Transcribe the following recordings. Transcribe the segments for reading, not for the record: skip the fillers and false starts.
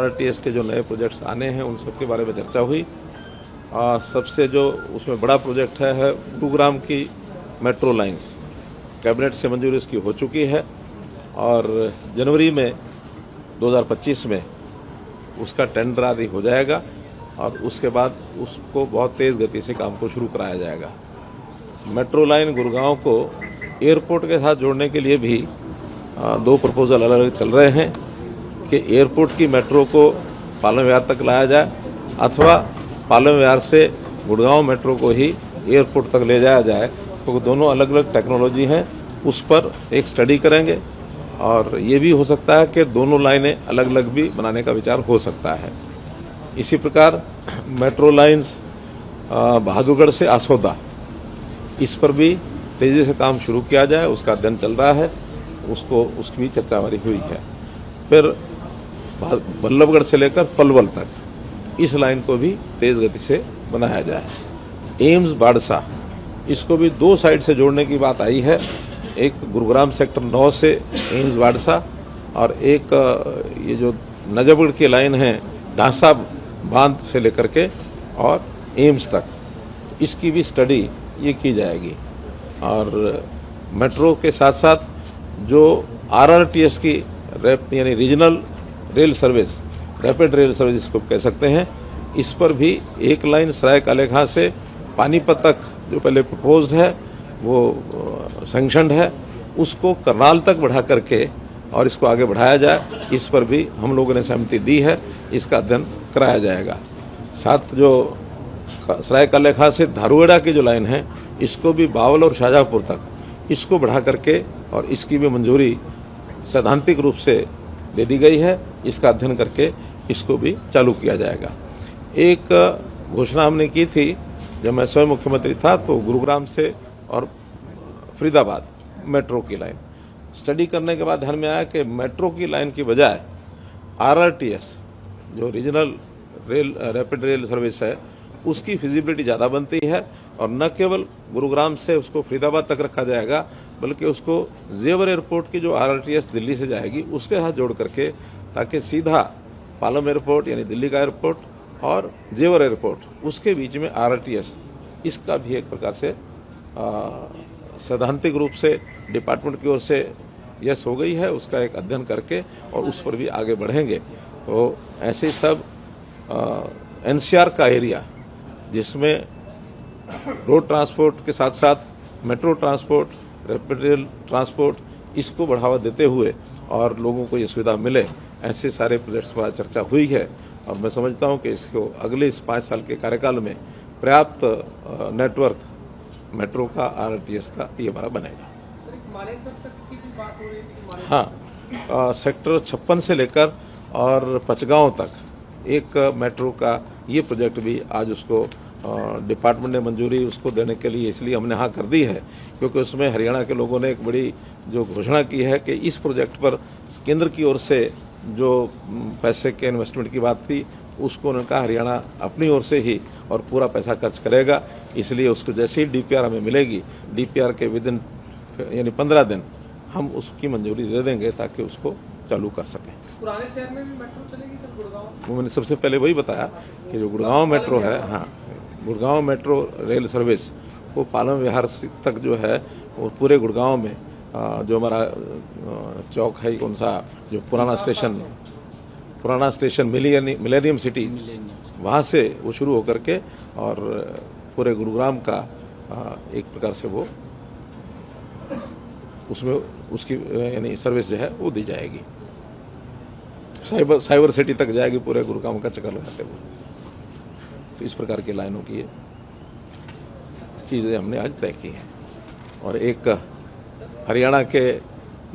RRTS के जो नए प्रोजेक्ट्स आने हैं उन सब के बारे में चर्चा हुई। सबसे जो उसमें बड़ा प्रोजेक्ट है गुरुग्राम की मेट्रो लाइंस। कैबिनेट से मंजूरी उसकी हो चुकी है और जनवरी में 2025 में उसका टेंडर आदि हो जाएगा और उसके बाद उसको बहुत तेज़ गति से काम को शुरू कराया जाएगा। मेट्रो लाइन गुरुग्राम को एयरपोर्ट के साथ जोड़ने के लिए भी 2 प्रपोजल अलग अलग चल रहे हैं कि एयरपोर्ट की मेट्रो को पालम विहार तक लाया जाए अथवा पालम विहार से गुड़गांव मेट्रो को ही एयरपोर्ट तक ले जाया जाए। तो दोनों अलग अलग टेक्नोलॉजी हैं, उस पर एक स्टडी करेंगे और ये भी हो सकता है कि दोनों लाइनें अलग अलग भी बनाने का विचार हो सकता है। इसी प्रकार मेट्रो लाइन्स बहादुरगढ़ से आसोदा, इस पर भी तेजी से काम शुरू किया जाए, उसका अध्ययन चल रहा है, उसकी भी चर्चा हमारी हुई है। फिर बल्लभगढ़ से लेकर पलवल तक इस लाइन को भी तेज गति से बनाया जाए। एम्स बाड़सा, इसको भी 2 साइड से जोड़ने की बात आई है, एक गुरुग्राम सेक्टर 9 से एम्स बाड़सा और एक ये जो नजफगढ़ की लाइन है ढांसा बांध से लेकर के और एम्स तक, इसकी भी स्टडी ये की जाएगी। और मेट्रो के साथ साथ जो RRTS की यानी regional rail service, rapid rail service इसको कह सकते हैं, इस पर भी एक लाइन सराय कालेखां से पानीपत तक जो पहले प्रपोज्ड है वो सैंक्शनड है, उसको करनाल तक बढ़ा करके और इसको आगे बढ़ाया जाए, इस पर भी हम लोगों ने सहमति दी है, इसका अध्ययन कराया जाएगा। साथ जो सराय कालेखां से धारूहेड़ा की जो लाइन है इसको भी बावल और शाहजहांपुर तक इसको बढ़ा करके और इसकी भी मंजूरी सैद्धांतिक रूप से दे दी गई है, इसका अध्ययन करके इसको भी चालू किया जाएगा। एक घोषणा हमने की थी जब मैं स्वयं मुख्यमंत्री था, तो गुरुग्राम से और फरीदाबाद मेट्रो की लाइन स्टडी करने के बाद ध्यान में आया कि मेट्रो की लाइन की बजाय RRTS जो regional rail rapid rail service है उसकी फिजिबिलिटी ज़्यादा बनती है और न केवल गुरुग्राम से उसको फरीदाबाद तक रखा जाएगा बल्कि उसको जेवर एयरपोर्ट की जो RRTS दिल्ली से जाएगी उसके साथ जोड़ करके, ताकि सीधा पालम एयरपोर्ट यानी दिल्ली का एयरपोर्ट और जेवर एयरपोर्ट उसके बीच में RRTS, इसका भी एक प्रकार से सैद्धांतिक रूप से डिपार्टमेंट की ओर से यस हो गई है, उसका एक अध्ययन करके और उस पर भी आगे बढ़ेंगे। तो ऐसे सब NCR का एरिया जिसमें रोड ट्रांसपोर्ट के साथ साथ metro transport, rapid rail transport, इसको बढ़ावा देते हुए और लोगों को ये सुविधा मिले, ऐसे सारे प्रोजेक्ट्स पर चर्चा हुई है और मैं समझता हूं कि इसको अगले इस 5 साल के कार्यकाल में पर्याप्त नेटवर्क मेट्रो का RRTS का ये हमारा बनेगा। हाँ, सेक्टर 56 से लेकर और पचगांव तक एक मेट्रो का ये प्रोजेक्ट भी आज उसको डिपार्टमेंट ने मंजूरी उसको देने के लिए इसलिए हमने हाँ कर दी है क्योंकि उसमें हरियाणा के लोगों ने एक बड़ी जो घोषणा की है कि इस प्रोजेक्ट पर केंद्र की ओर से जो पैसे के इन्वेस्टमेंट की बात थी उसको उन्होंने कहा हरियाणा अपनी ओर से ही और पूरा पैसा खर्च करेगा, इसलिए उसको जैसे ही DPR हमें मिलेगी, DPR के विदिन यानी 15 दिन हम उसकी मंजूरी दे देंगे ताकि उसको चालू कर सकें। पुराने शहर में भी मेट्रो चलेगी सर? गुड़गांव मैंने सबसे पहले वही बताया कि जो गुड़गांव मेट्रो है, हाँ, गुड़गांव मेट्रो रेल सर्विस वो पालम विहार तक जो है वो पूरे गुड़गांव में जो हमारा चौक है कौन सा, जो पुराना स्टेशन मिलेनियम सिटी, वहाँ से वो शुरू होकर के और पूरे गुरुग्राम का एक प्रकार से वो उसमें उसकी यानी सर्विस जो है वो दी जाएगी, साइबर सिटी तक जाएगी पूरे गुरुग्राम का चक्कर लगाते हुए। तो इस प्रकार की लाइनों की चीज़ें हमने आज तय की हैं और एक हरियाणा के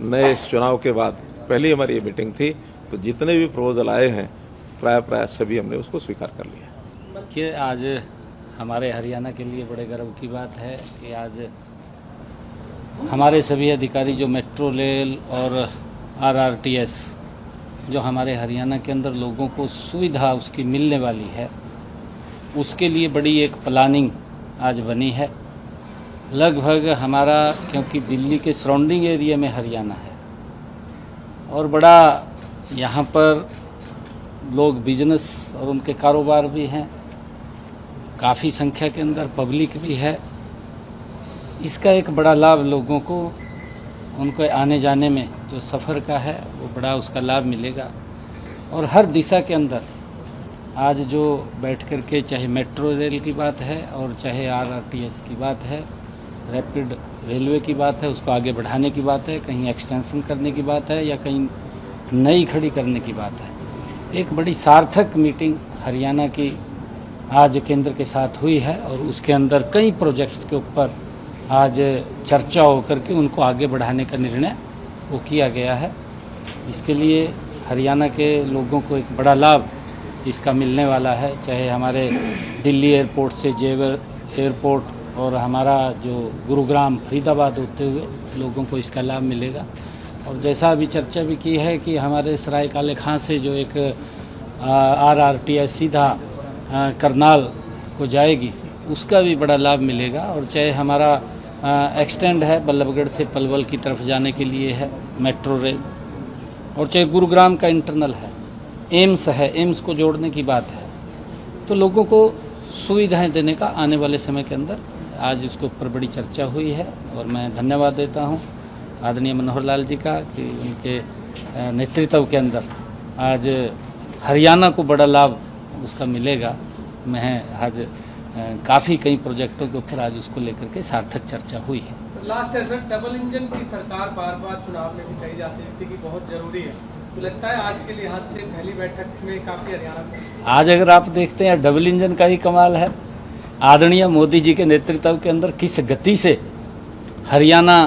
नए चुनाव के बाद पहली हमारी ये मीटिंग थी, तो जितने भी प्रपोजल आए हैं प्राय सभी हमने उसको स्वीकार कर लिया। कि आज हमारे हरियाणा के लिए बड़े गर्व की बात है कि आज हमारे सभी अधिकारी जो मेट्रो रेल और RRTS जो हमारे हरियाणा के अंदर लोगों को सुविधा उसकी मिलने वाली है, उसके लिए बड़ी एक प्लानिंग आज बनी है। लगभग हमारा, क्योंकि दिल्ली के सराउंडिंग एरिया में हरियाणा है और बड़ा यहाँ पर लोग बिजनेस और उनके कारोबार भी हैं, काफ़ी संख्या के अंदर पब्लिक भी है। इसका एक बड़ा लाभ लोगों को, उनको आने जाने में जो सफ़र का है वो बड़ा उसका लाभ मिलेगा। और हर दिशा के अंदर आज जो बैठ कर के चाहे मेट्रो रेल की बात है और चाहे RRTS की बात है, रैपिड रेलवे की बात है, उसको आगे बढ़ाने की बात है, कहीं एक्सटेंशन करने की बात है या कहीं नई खड़ी करने की बात है। एक बड़ी सार्थक मीटिंग हरियाणा की आज केंद्र के साथ हुई है और उसके अंदर कई प्रोजेक्ट्स के ऊपर आज चर्चा होकर के उनको आगे बढ़ाने का निर्णय वो किया गया है। इसके लिए हरियाणा के लोगों को एक बड़ा लाभ इसका मिलने वाला है, चाहे हमारे दिल्ली एयरपोर्ट से जेवर एयरपोर्ट और हमारा जो गुरुग्राम फरीदाबाद होते हुए लोगों को इसका लाभ मिलेगा। और जैसा अभी चर्चा भी की है कि हमारे सराय काले खां से जो एक RRTS सीधा करनाल को जाएगी, उसका भी बड़ा लाभ मिलेगा। और चाहे हमारा एक्सटेंड है बल्लभगढ़ से पलवल की तरफ जाने के लिए है मेट्रो रेल, और चाहे गुरुग्राम का इंटरनल है, एम्स है, एम्स को जोड़ने की बात है, तो लोगों को सुविधाएं देने का आने वाले समय के अंदर आज इसके ऊपर बड़ी चर्चा हुई है। और मैं धन्यवाद देता हूं आदरणीय मनोहर लाल जी का कि उनके नेतृत्व के अंदर आज हरियाणा को बड़ा लाभ उसका मिलेगा। मैं आज काफ़ी कई प्रोजेक्टों के ऊपर आज उसको लेकर के सार्थक चर्चा हुई है। लास्ट है सर, डबल इंजन की सरकार बार बार चुनाव में भी कही जाती थी कि बहुत जरूरी है, तो लगता है आज के लिहाज से पहली बैठक में काफी हरियाणा में आज अगर आप देखते हैं डबल इंजन का ही कमाल है। आदरणीय मोदी जी के नेतृत्व के अंदर किस गति से हरियाणा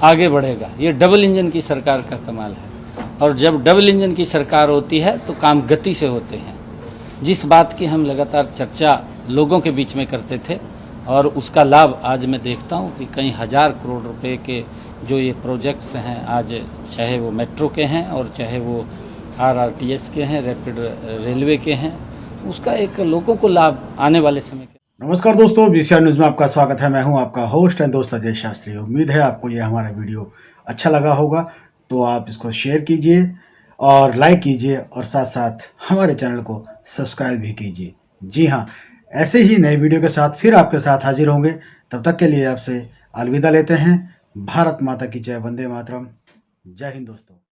आगे बढ़ेगा, ये डबल इंजन की सरकार का कमाल है। और जब डबल इंजन की सरकार होती है तो काम गति से होते हैं। जिस बात की हम लगातार चर्चा लोगों के बीच में करते थे और उसका लाभ आज मैं देखता हूं कि कई हजार करोड़ रुपए के जो ये प्रोजेक्ट्स हैं, आज चाहे वो मेट्रो के हैं और चाहे वो RRTS के हैं, रैपिड रेलवे के हैं, उसका एक लोगों को लाभ आने वाले समय के। नमस्कार दोस्तों, BCR न्यूज़ में आपका स्वागत है। मैं हूं आपका होस्ट एंड दोस्त अजय शास्त्री। उम्मीद है आपको ये हमारा वीडियो अच्छा लगा होगा, तो आप इसको शेयर कीजिए और लाइक कीजिए और साथ साथ हमारे चैनल को सब्सक्राइब भी कीजिए। जी हाँ, ऐसे ही नए वीडियो के साथ फिर आपके साथ हाजिर होंगे। तब तक के लिए आपसे अलविदा लेते हैं। भारत माता की जय, वंदे मातरम। जय हिंद दोस्तों।